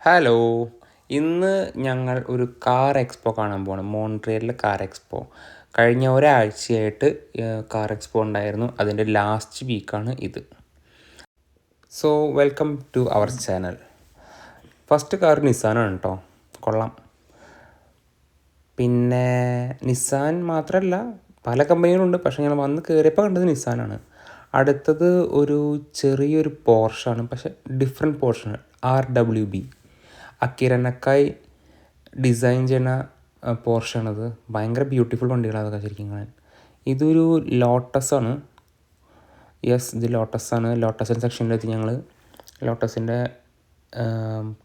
Hello, ഇന്ന് ഞങ്ങൾ ഒരു കാർ എക്സ്പോ കാണാൻ പോകണം. മോൺട്രിയലിലെ കാർ എക്സ്പോ. കഴിഞ്ഞ ഒരാഴ്ചയായിട്ട് കാർ എക്സ്പോ ഉണ്ടായിരുന്നു. അതിൻ്റെ ലാസ്റ്റ് വീക്കാണ് ഇത്. So welcome to our channel. First car നിസ്സാനാണ് കേട്ടോ, കൊള്ളാം. പിന്നെ നിസ്സാൻ മാത്രമല്ല, പല കമ്പനികളുണ്ട്, പക്ഷേ ഞങ്ങൾ വന്ന് കയറിയപ്പോൾ കണ്ടത് നിസ്സാനാണ്. അടുത്തത് ഒരു ചെറിയൊരു പോർഷാണ്, പക്ഷേ different portion, RWB. Akira നക്കായ് design ചെയ്യുന്ന പോർഷാണത്. ഭയങ്കര ബ്യൂട്ടിഫുൾ വണ്ടികളാണ് അതൊക്കെ ശരിക്കും കാണാൻ. ഇതൊരു ലോട്ടസാണ്. ഇത് ലോട്ടസാണ്. ലോട്ടസിൻ്റെ സെക്ഷനിലെത്തി ഞങ്ങൾ. ലോട്ടസിൻ്റെ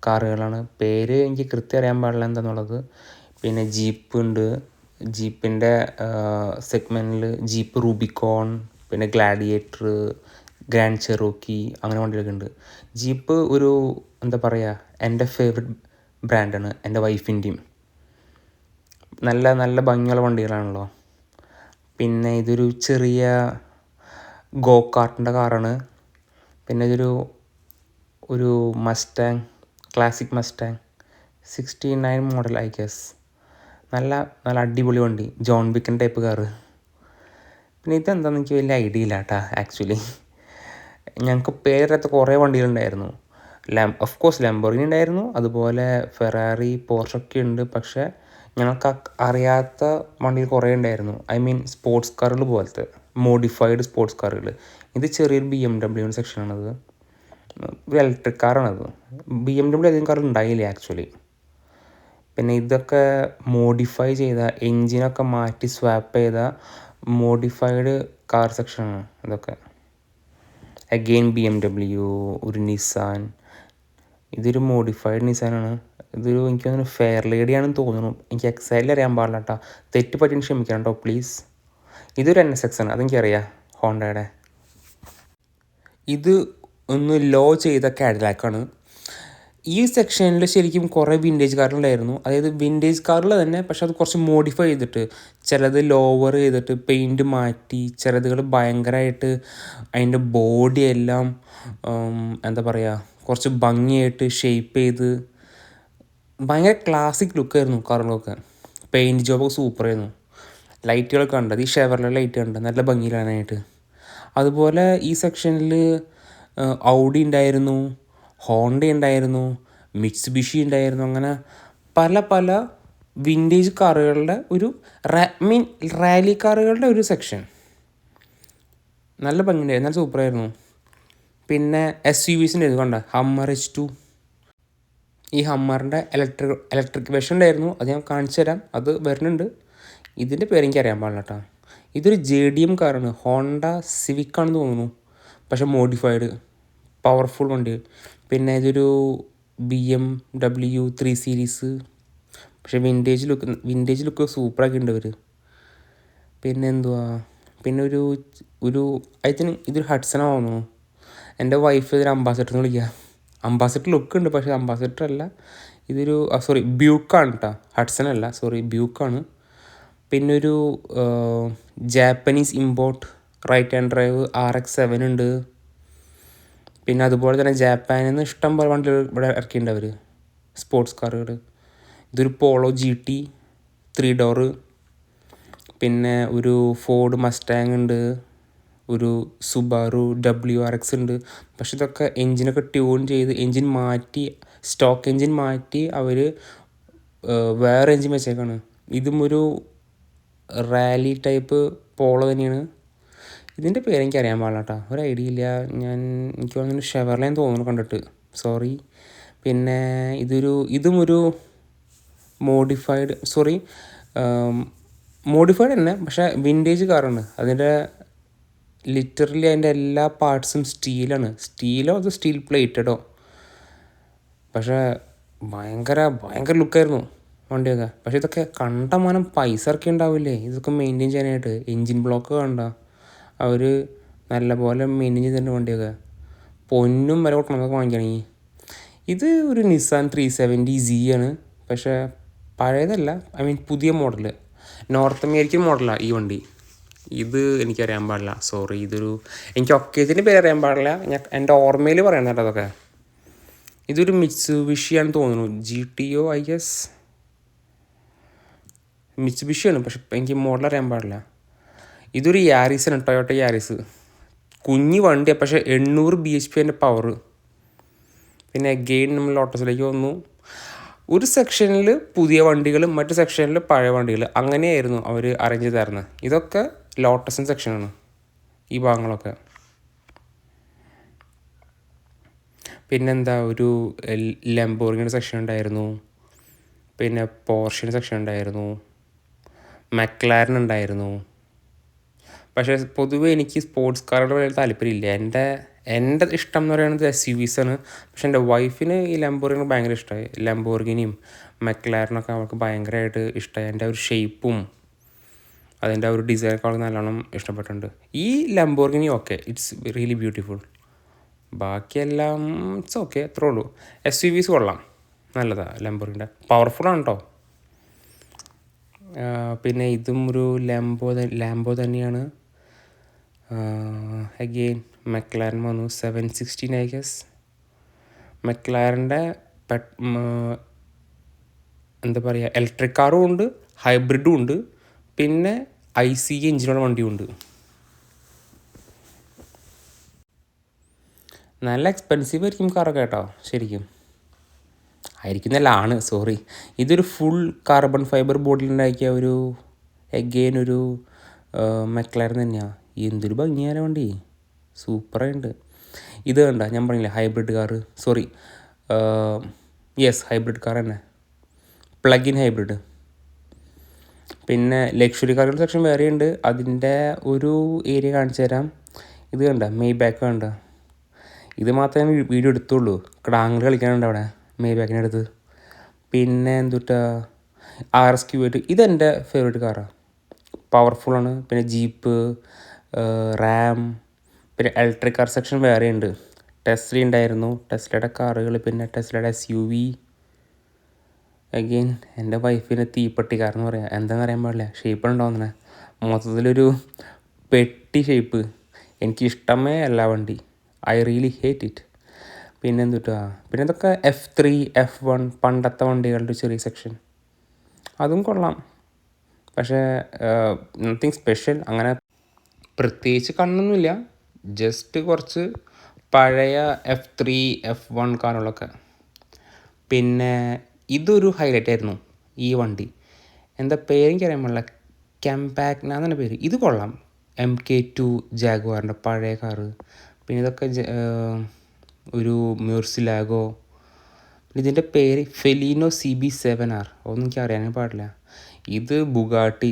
കാറുകളാണ്. പേര് എനിക്ക് കൃത്യം അറിയാൻ പാടില്ല എന്താണെന്നുള്ളത്. പിന്നെ ജീപ്പ് ഉണ്ട്. ജീപ്പിൻ്റെ സെഗ്മെൻറ്റിൽ ജീപ്പ് റൂബിക്കോൺ, പിന്നെ ഗ്ലാഡിയേറ്റർ, ഗ്രാൻഡ് ചെറോക്കി, അങ്ങനെ വണ്ടികളൊക്കെ ഉണ്ട്. ജീപ്പ് ഒരു എന്താ പറയുക, എൻ്റെ ഫേവററ്റ് ബ്രാൻഡാണ്, എൻ്റെ വൈഫിൻ്റെയും. നല്ല നല്ല ഭംഗിയുള്ള വണ്ടികളാണല്ലോ. പിന്നെ ഇതൊരു ചെറിയ ഗോ കാർട്ടിൻ്റെ കാറാണ്. പിന്നെ ഒരു Mustang, classic Mustang 69 model I guess. നല്ല നല്ല അടിപൊളി വണ്ടി, ജോൺ വിക്കിൻ്റെ ടൈപ്പ് കാറ്. പിന്നെ ഇതെന്താണെന്ന് എനിക്ക് വലിയ ഐഡിയ ഇല്ല കേട്ടോ ആക്ച്വലി. ഞങ്ങൾക്ക് പേരറിയാത്ത കുറേ വണ്ടികളുണ്ടായിരുന്നു. ഓഫ് കോഴ്സ് ലംബോർഗിനി ഉണ്ടായിരുന്നു, അതുപോലെ ഫെറാറി, പോർഷൊക്കെ ഉണ്ട്. പക്ഷേ ഞങ്ങൾക്ക് അറിയാത്ത വണ്ടികൾ കുറേ ഉണ്ടായിരുന്നു. ഐ മീൻ സ്പോർട്സ് കാറുകൾ പോലത്തെ മോഡിഫൈഡ് സ്പോർട്സ് കാറുകൾ. ഇത് ചെറിയൊരു BMW സെക്ഷനാണത്. ഒരു ഇലക്ട്രിക് കാറാണത്. BMW അധികം കാർ ഉണ്ടായില്ല ആക്ച്വലി. പിന്നെ ഇതൊക്കെ മോഡിഫൈ ചെയ്ത, എൻജിനൊക്കെ മാറ്റി സ്വാപ്പ് ചെയ്ത മോഡിഫൈഡ് കാർ സെക്ഷനാണ് ഇതൊക്കെ. അഗെയിൻ BMW, ഒരു നിസ്സാൻ. ഇതൊരു മോഡിഫൈഡ് നിസ്സാനാണ്. എനിക്ക് തോന്നുന്നു ഫെയർ ലേഡിയാണെന്ന് തോന്നുന്നു. എനിക്ക് എക്സാക്റ്റ്ലി അറിയാൻ പാടില്ല കേട്ടോ, തെറ്റ് പറ്റിയും ക്ഷമിക്കണം കേട്ടോ പ്ലീസ്. ഇതൊരു NSX ആണ്, അതെനിക്കറിയാം, ഹോണ്ടയുടെ. ഇത് ഒന്ന് ലോ ചെയ്ത കാഡിലാക്കാണ്. ഈ സെക്ഷനിൽ ശരിക്കും കുറേ വിൻറ്റേജ് കാറുകളുണ്ടായിരുന്നു. അതായത് വിൻറ്റേജ് കാറിൽ തന്നെ, പക്ഷെ അത് കുറച്ച് മോഡിഫൈ ചെയ്തിട്ട്, ചിലത് ലോവർ ചെയ്തിട്ട് പെയിൻറ്റ് മാറ്റി, ചിലതുകൾ ഭയങ്കരമായിട്ട് അതിൻ്റെ ബോഡിയെല്ലാം എന്താ പറയുക, കുറച്ച് ഭംഗിയായിട്ട് ഷേപ്പ് ചെയ്ത് ഭയങ്കര ക്ലാസിക് ലുക്കായിരുന്നു കാറുകളൊക്കെ. പെയിൻറ്റ് ജോബൊക്കെ സൂപ്പറായിരുന്നു. ലൈറ്റുകളൊക്കെ കണ്ടത്, ഈ ഷെവർലെ ലൈറ്റ് കണ്ടത് നല്ല ഭംഗിയിലാനായിട്ട്. അതുപോലെ ഈ സെക്ഷനിൽ ഔഡി ഉണ്ടായിരുന്നു, ഹോണ്ട ഉണ്ടായിരുന്നു, മിറ്റ്സുബിഷി ഉണ്ടായിരുന്നു. അങ്ങനെ പല പല വിൻറ്റേജ് കാറുകളുടെ റാലി കാറുകളുടെ ഒരു സെക്ഷൻ. നല്ല ഭംഗിയുണ്ടായിരുന്നു, നല്ല സൂപ്പറായിരുന്നു. പിന്നെ SUVസിൻ്റെ ഇത് കണ്ട, ഹമ്മർ H2. ഈ ഹമ്മറിൻ്റെ ഇലക്ട്രിക് വെർഷൻ ഉണ്ടായിരുന്നു, അത് ഞാൻ കാണിച്ചു തരാം, അത് വരുന്നുണ്ട്. ഇതിൻ്റെ പേര് എനിക്ക് അറിയാൻ പാടില്ല കേട്ടോ. ഇതൊരു JDM കാറാണ്, ഹോണ്ട സിവിക് ആണെന്ന് തോന്നുന്നു, പക്ഷേ മോഡിഫൈഡ്, പവർഫുൾ വണ്ടി. പിന്നെ ഇതൊരു BMW 3 സീരീസ്, പക്ഷേ വിൻറ്റേജ് ലുക്ക് സൂപ്പറാക്കി ഉണ്ട് അവർ. പിന്നെ എന്തുവാ, പിന്നെ ഒരു ഐ തിങ്ക് ഇതൊരു ഹഡ്സനാണ് തോന്നുന്നു. എൻ്റെ വൈഫ് ഇതിന് അംബാസഡർ എന്ന് വിളിക്കുക. അംബാസഡർ ലുക്ക് ഉണ്ട്, പക്ഷേ അംബാസഡർ അല്ല, ബ്യൂക്കാണ് കേട്ടോ, ഹഡ്സൺ അല്ല, ബ്യൂക്കാണ്. പിന്നെ ഒരു Japanese import right hand drive RX-7 ഉണ്ട്. പിന്നെ അതുപോലെ തന്നെ ജാപ്പാനിൽ നിന്ന് ഇഷ്ടം പോലെ വണ്ടികൾ ഇവിടെ ഇറക്കിയിട്ടുണ്ട് അവർ, സ്പോർട്സ് കാറുകൾ. ഇതൊരു പോളോ GT 3 ഡോറ്. പിന്നെ ഒരു ഫോർഡ് മസ്റ്റാങ് ഉണ്ട്, ഒരു സുബാറു WRX ഉണ്ട്. പക്ഷെ ഇതൊക്കെ എൻജിനൊക്കെ ട്യൂൺ ചെയ്ത്, സ്റ്റോക്ക് എൻജിൻ മാറ്റി അവർ വേറെ എൻജിൻ വെച്ചേക്കാണ്. ഇതും ഒരു റാലി ടൈപ്പ് പോളോ തന്നെയാണ്. ഇതിൻ്റെ പേര് എനിക്ക് അറിയാൻ പാടില്ല കേട്ടോ, ഒരു ഐഡിയ ഇല്ല. എനിക്ക് തോന്നുന്നു ഷെവർലേന്ന് തോന്നുന്നു കണ്ടിട്ട്, സോറി. പിന്നെ ഇതും ഒരു മോഡിഫൈഡ് തന്നെ, പക്ഷേ വിൻറ്റേജ് കാറാണ്. ലിറ്ററലി അതിൻ്റെ എല്ലാ പാർട്സും സ്റ്റീലാണ്. അത് സ്റ്റീൽ പ്ലേറ്റഡോ, പക്ഷേ ഭയങ്കര ലുക്കായിരുന്നു വണ്ടിയൊക്കെ. പക്ഷേ ഇതൊക്കെ കണ്ടമാനം പൈസ ഇറക്കി ഉണ്ടാവില്ലേ ഇതൊക്കെ മെയിൻറ്റെയിൻ ചെയ്യാനായിട്ട്. എൻജിൻ ബ്ലോക്ക് കണ്ട അവർ നല്ല പോലെ മെയിൻറ്റെയിൻ ചെയ്തിട്ടുണ്ട് വണ്ടിയൊക്കെ. പൊന്നും വില കൊടുക്കണമൊക്കെ വാങ്ങിക്കണമെങ്കിൽ. ഇത് ഒരു നിസ്സാൻ 370Z ആണ്, പക്ഷേ പഴയതല്ല, ഐ മീൻ പുതിയ മോഡൽ, നോർത്ത് അമേരിക്കൻ മോഡലാണ് ഈ വണ്ടി. ഇത് എനിക്കറിയാൻ പാടില്ല, സോറി. എനിക്ക് ഒക്കേജിൻ്റെ പേര് അറിയാൻ പാടില്ല, എൻ്റെ ഓർമ്മയിൽ പറയണം കേട്ടോ അതൊക്കെ. ഇതൊരു മിറ്റ്സുബിഷിയാണെന്ന് തോന്നുന്നു, GTO ഐ ഗസ് മിറ്റ്സുബിഷിയാണ്, പക്ഷെ എനിക്ക് മോഡൽ അറിയാൻ പാടില്ല. ഇതൊരു യാരിസാണ്, ടൊയോട്ട യാരിസ്. കുഞ്ഞ് വണ്ടിയാണ്, പക്ഷേ 800 bhp എൻ്റെ പവർ. പിന്നെ അഗെയിൻ നമ്മൾ ലോട്ടസിലേക്ക് വന്നു. ഒരു സെക്ഷനിൽ പുതിയ വണ്ടികൾ, മറ്റു സെക്ഷനിൽ പഴയ വണ്ടികൾ, അങ്ങനെയായിരുന്നു അവർ അറേഞ്ച് ചെയ്ത് തരുന്നത്. ഇതൊക്കെ ലോട്ടസിൻ്റെ സെക്ഷനാണ് ഈ ഭാഗങ്ങളൊക്കെ. പിന്നെന്താ, ഒരു ലംബോർഗിനിയുടെ സെക്ഷൻ ഉണ്ടായിരുന്നു, പിന്നെ പോർഷ്യൻ്റെ സെക്ഷൻ ഉണ്ടായിരുന്നു, മക്ലാരൻ ഉണ്ടായിരുന്നു. പക്ഷേ പൊതുവേ എനിക്ക് സ്പോർട്സ് കാറുകളുടെ വലിയ താല്പര്യമില്ല. എൻ്റെ ഇഷ്ടം എന്ന് പറയുന്നത് SUVs ആണ്. പക്ഷേ എൻ്റെ വൈഫിന് ഈ ലംബോർഗിനി ഭയങ്കര ഇഷ്ടമായി. ലംബോർഗിനിയും മക്ലാരനൊക്കെ അവൾക്ക് ഭയങ്കരമായിട്ട് ഇഷ്ടമായി. എൻ്റെ ഒരു ഷേപ്പും അതിൻ്റെ ഒരു ഡിസൈനൊക്കെ അവൾക്ക് നല്ലോണം ഇഷ്ടപ്പെട്ടിട്ടുണ്ട്. ഈ Lamborghini okay, it's really beautiful. ബാക്കിയെല്ലാം ഇറ്റ്സ് ഓക്കെ, അത്രേ ഉള്ളൂ. SUVs കൊള്ളാം, നല്ലതാണ്. ലംബോർഗിനിയുടെ പവർഫുള്ളാണ് കേട്ടോ. പിന്നെ ഇതും ഒരു ലാംബോ തന്നെയാണ്. അഗെയിൻ മക്ലാരൻ വന്നു, 716 ഐ ഗസ്. മക്ലാരൻ്റെ എന്താ പറയുക, ഇലക്ട്രിക് കാറും ഉണ്ട്, ഹൈബ്രിഡും ഉണ്ട്, പിന്നെ ICE എഞ്ചിനുള്ള വണ്ടിയും ഉണ്ട്. നല്ല എക്സ്പെൻസീവ് ആയിരിക്കും കാറൊക്കെ കേട്ടോ, ശരിക്കും. ആയിരിക്കുന്നല്ല, ആണ്, സോറി. ഇതൊരു ഫുൾ കാർബൺ ഫൈബർ ബോഡിലുണ്ടാക്കിയ ഒരു ഒരു മക്ലാരൻ തന്നെയാണ്. എന്തൊരു ഭംഗിയായ വണ്ടി, സൂപ്പറായിട്ടുണ്ട്. ഇത് കണ്ട, ഞാൻ പറഞ്ഞില്ലേ hybrid car, sorry, hybrid car തന്നെ, പ്ലഗ് ഇൻ ഹൈബ്രിഡ്. പിന്നെ ലക്ഷറി കാറുകളുടെ സെക്ഷൻ വേറെ ഉണ്ട്, അതിൻ്റെ ഒരു ഏരിയ കാണിച്ചു തരാം. ഇത് കണ്ട, മെയ്ബാക്ക് കണ്ട, ഇത് മാത്രമേ വീഡിയോ എടുത്തുള്ളൂ. ക്ടാങ്ങൾ കളിക്കാനുണ്ട് അവിടെ മെയ്ബാക്കിൻ്റെ അടുത്ത്. പിന്നെ എന്തുട്ടാ, RS-Q8, ഇതെൻ്റെ ഫേവറേറ്റ് കാറാണ്, പവർഫുള്ളാണ്. പിന്നെ ജീപ്പ്, റാം, പിന്നെ ഇലക്ട്രിക് കാർ സെക്ഷൻ വേറെ ഉണ്ട്. ടെസ്ല ഉണ്ടായിരുന്നു, ടെസ്ലയുടെ കാറുകൾ, പിന്നെ ടെസ്ലയുടെ SUV. അഗെയിൻ എൻ്റെ വൈഫിന് തീപ്പെട്ടിക്കാരെന്ന് പറയാം, എന്താണെന്ന് അറിയാൻ പാടില്ല, ഷേപ്പ് ഉണ്ടാവുന്നത് മൊത്തത്തിലൊരു പെട്ടി ഷേപ്പ്. എനിക്കിഷ്ടമേ അല്ല വണ്ടി, ഐ റിയലി ഹേറ്റ് ഇറ്റ്. പിന്നെ എന്തുട്ടാ, പിന്നെ ഇതൊക്കെ F3, F1 പണ്ടത്തെ വണ്ടികളുടെ ചെറിയ സെക്ഷൻ, അതും കൊള്ളാം. പക്ഷേ നത്തിങ് സ്പെഷ്യൽ, അങ്ങനെ പ്രത്യേകിച്ച് കണ്ണൊന്നുമില്ല, ജസ്റ്റ് കുറച്ച് പഴയ F3, F1 കാറുകളൊക്കെ. പിന്നെ ഇതൊരു ഹൈലൈറ്റ് ആയിരുന്നു, ഈ വണ്ടി എന്താ പേര് എനിക്കറിയാൻ പാടില്ല, കമ്പാക്ന എന്നാണ് പേര്. ഇത് കൊള്ളാം, MK2 ജാഗ്വാറിൻ്റെ പഴയ കാറ്. പിന്നെ ഇതൊക്കെ ഒരു മ്യൂർസിലാഗോ. പിന്നെ ഇതിൻ്റെ പേര് ഫെലീനോ CB7R, ഒന്നും എനിക്ക് അറിയാനേ പാടില്ല. ഇത് ബുഗാട്ടി.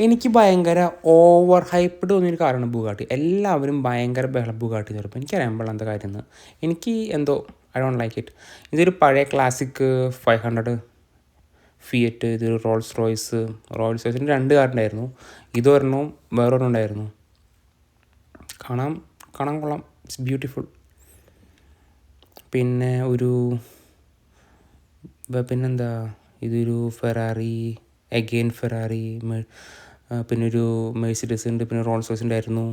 എനിക്ക് ഭയങ്കര ഓവർ ഹൈപ്ഡ് തോന്നിയൊരു കാറാണ് ബുഗാട്ടി. എല്ലാവരും ഭയങ്കര ബുഗാട്ടി എന്ന് പറയുമ്പോൾ എനിക്കറിയാൻ പാടില്ല എന്താ കാര്യം എന്ന്. എനിക്ക് എന്തോ ഐ ഡോണ്ട് ലൈക്ക് ഇറ്റ്. ഇതൊരു പഴയ ക്ലാസിക് 500 ഫിയറ്റ്, ഇതൊരു റോൾസ് റോയ്സിൻ്റെ 2 കാറുണ്ടായിരുന്നു. ഇതൊരെണ്ണവും വേറൊരെണ്ണം ഉണ്ടായിരുന്നു. കാണാൻ കൊള്ളാം, ഇറ്റ്സ് ബ്യൂട്ടിഫുൾ. പിന്നെ പിന്നെന്താ, ഇതൊരു ഫെറാറി, അഗെയിൻ ഫെറാറി, പിന്നെ ഒരു മെഴ്സിഡസ് ഉണ്ട്, പിന്നെ റോൾസ് റോയ്സ് ഉണ്ടായിരുന്നു.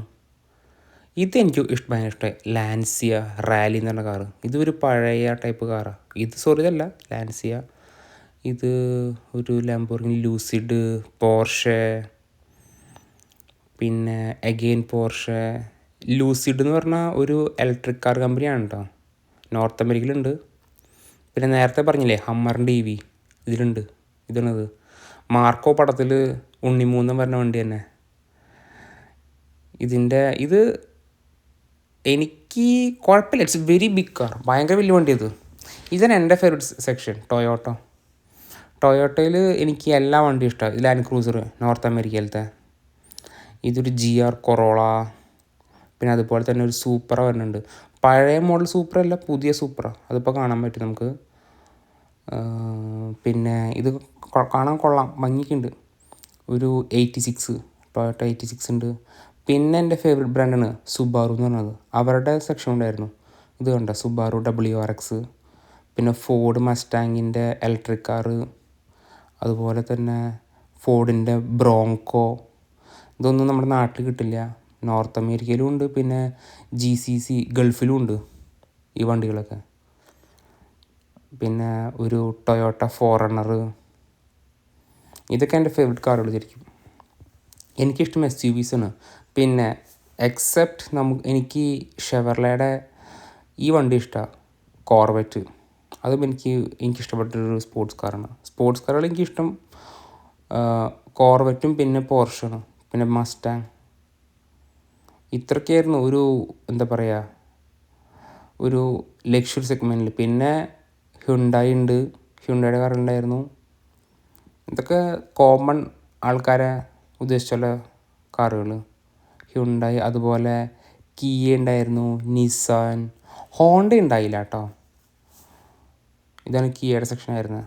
ഇതെനിക്ക് ഭയങ്കര ഇഷ്ടമായി, ലാൻസിയ റാലി എന്ന് പറഞ്ഞ കാറ്. ഇതൊരു പഴയ ടൈപ്പ് കാറാണ്. ഇതല്ല ലാൻസിയ. ഇത് ഒരു ലംബോർഗിനി ലൂസിഡ്, പോർഷെ, പിന്നെ അഗെയിൻ പോർഷെ. ലൂസിഡ് എന്ന് പറഞ്ഞാൽ ഒരു ഇലക്ട്രിക് കാർ കമ്പനിയാണ് കേട്ടോ, നോർത്ത് അമേരിക്കയിലുണ്ട്. പിന്നെ നേരത്തെ പറഞ്ഞില്ലേ ഹമ്മറിൻ്റെ EV ഇതിലുണ്ട്. ഇതാണത് മാർക്കോ പടത്തിൽ ഉണ്ണിമൂന്നൻ പറഞ്ഞ വണ്ടി തന്നെ. ഇത് എനിക്ക് കുഴപ്പമില്ല, ഇറ്റ്സ് വെരി ബിഗ് കാർ, ഭയങ്കര വലിയ വണ്ടി. ഇതാണ് എൻ്റെ ഫേവറേറ്റ് സെക്ഷൻ, ടൊയോട്ടയിൽ എനിക്ക് എല്ലാ വണ്ടിയും ഇഷ്ടമാണ്. ഇത് ലാൻഡ് ക്രൂസർ നോർത്ത് അമേരിക്കയിലത്തെ. ഇതൊരു GR കൊറോള. പിന്നെ അതുപോലെ തന്നെ ഒരു സൂപ്പറ വരുന്നുണ്ട്, പഴയ മോഡൽ സൂപ്പറല്ല, പുതിയ സൂപ്പറ, അതിപ്പോൾ കാണാൻ പറ്റും നമുക്ക്. പിന്നെ ഇത് കാണാൻ കൊള്ളാം, ഭംഗിക്കുണ്ട്. ഒരു 86, ടൊയോട്ട 86 ഉണ്ട്. പിന്നെ എൻ്റെ ഫേവറേറ്റ് ബ്രാൻഡാണ് സുബാറു എന്ന് പറഞ്ഞത്, അവരുടെ സെക്ഷൻ ഉണ്ടായിരുന്നു. ഇത് കണ്ട സുബാറു WRX. പിന്നെ ഫോർഡ് മസ്റ്റാങ്ങിൻ്റെ ഇലക്ട്രിക് കാറ്, അതുപോലെ തന്നെ ഫോർഡിൻ്റെ ബ്രോങ്കോ. ഇതൊന്നും നമ്മുടെ നാട്ടിൽ കിട്ടില്ല, നോർത്ത് അമേരിക്കയിലും ഉണ്ട്, പിന്നെ GCC ഗൾഫിലും ഉണ്ട് ഈ വണ്ടികളൊക്കെ. പിന്നെ ഒരു ടൊയോട്ട ഫോറണ്ണർ. ഇതൊക്കെ എൻ്റെ ഫേവറേറ്റ് കാറുകൾ ശരിക്കും. എനിക്കിഷ്ടം SUVs ആണ്. പിന്നെ എക്സെപ്റ്റ് എനിക്ക് ഷെവർലയുടെ ഈ വണ്ടി ഇഷ്ടമാണ്, കോർവെറ്റ്. അതും എനിക്കിഷ്ടപ്പെട്ടൊരു സ്പോർട്സ് കാറാണ്. സ്പോർട്സ് കാറുകൾ എനിക്കിഷ്ടം കോർവെറ്റും പിന്നെ പോർഷാണ്, പിന്നെ മസ്റ്റാങ്. ഇത്രയൊക്കെയായിരുന്നു ഒരു എന്താ പറയുക ഒരു ലക്ഷറി സെഗ്മെൻറ്റിൽ. പിന്നെ ഹ്യുണ്ടായി ഉണ്ട്, ഹ്യുണ്ടായുടെ കാറുണ്ടായിരുന്നു. ഇതൊക്കെ കോമൺ ആൾക്കാരെ ഉദ്ദേശിച്ചുള്ള കാറുകൾ. ഹ്യുണ്ടായി, അതുപോലെ കിയ ഉണ്ടായിരുന്നു, നിസാൻ. ഹോണ്ട ഉണ്ടായില്ല കേട്ടോ. ഇതാണ് കിയയുടെ സെക്ഷനായിരുന്നത്.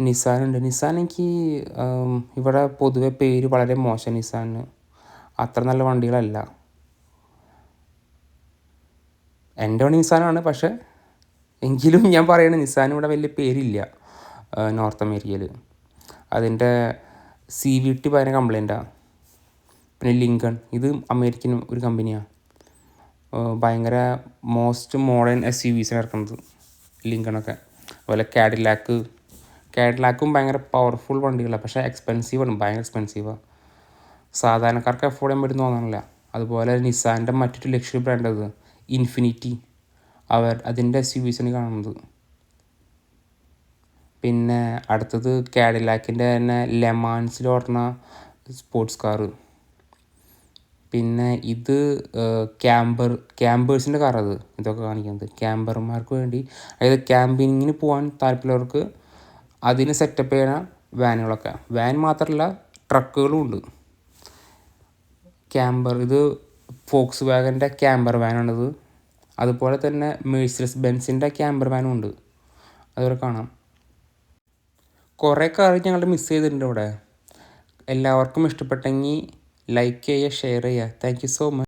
നിസാനുണ്ട്. നിസാൻ എനിക്ക് ഇവിടെ പൊതുവെ പേര് വളരെ മോശം. നിസാന് അത്ര നല്ല വണ്ടികളല്ല. എൻ്റെ വണ്ടി നിസാനാണ്, പക്ഷേ എങ്കിലും ഞാൻ പറയണ നിസാൻ ഇവിടെ വലിയ പേരില്ല നോർത്ത് അമേരിക്കയിൽ. അതിൻ്റെ CVT ഭയങ്കര കംപ്ലൈൻറ്റാണ്. പിന്നെ ലിങ്കൺ, ഇത് അമേരിക്കൻ ഒരു കമ്പനിയാണ്. ഭയങ്കര മോസ്റ്റ് മോഡേൺ SUVs ഇറക്കുന്നത് ലിങ്കണൊക്കെ. അതുപോലെ കാഡിലാക്കും ഭയങ്കര പവർഫുൾ വണ്ടികളാണ്, പക്ഷേ എക്സ്പെൻസീവാണ്, ഭയങ്കര എക്സ്പെൻസീവാണ്. സാധാരണക്കാർക്ക് അഫോർഡ് ചെയ്യാൻ പറ്റുന്ന തോന്നണില്ല. അതുപോലെ നിസാൻ്റെ മറ്റൊരു ലക്ഷറി ബ്രാൻഡ് അത് ഇൻഫിനിറ്റി, അതിൻ്റെ SUVs ആണ് കാണുന്നത്. പിന്നെ അടുത്തത് കാഡിലാക്കിൻ്റെ തന്നെ ലെമാൻസിൽ ഓടുന്ന സ്പോർട്സ് കാറ്. പിന്നെ ഇത് ക്യാമ്പേഴ്സിൻ്റെ കാറത്. ഇതൊക്കെ കാണിക്കുന്നത് ക്യാമ്പർമാർക്ക് വേണ്ടി, അതായത് ക്യാമ്പിങ്ങിന് പോകാൻ താല്പര്യമുള്ളവർക്ക് അതിന് സെറ്റപ്പ് ചെയ്യുന്ന വാനുകളൊക്കെ. വാൻ മാത്രമല്ല, ട്രക്കുകളും ഉണ്ട്. ഇത് ഫോക്സ് വാഗൻ്റെ ക്യാമ്പർ വാനാണിത്. അതുപോലെ തന്നെ മെഴ്സിഡസ് ബെൻസിൻ്റെ ക്യാമ്പർ വാനും ഉണ്ട്, അതുപോലെ കാണാം. കുറേ കാർ ഞങ്ങൾ മിസ് ചെയ്തിട്ടുണ്ട് ഇവിടെ. എല്ലാവർക്കും ഇഷ്ടപ്പെട്ടെങ്കിൽ ലൈക്ക് ചെയ്യുക, ഷെയർ ചെയ്യുക. Thank you so much.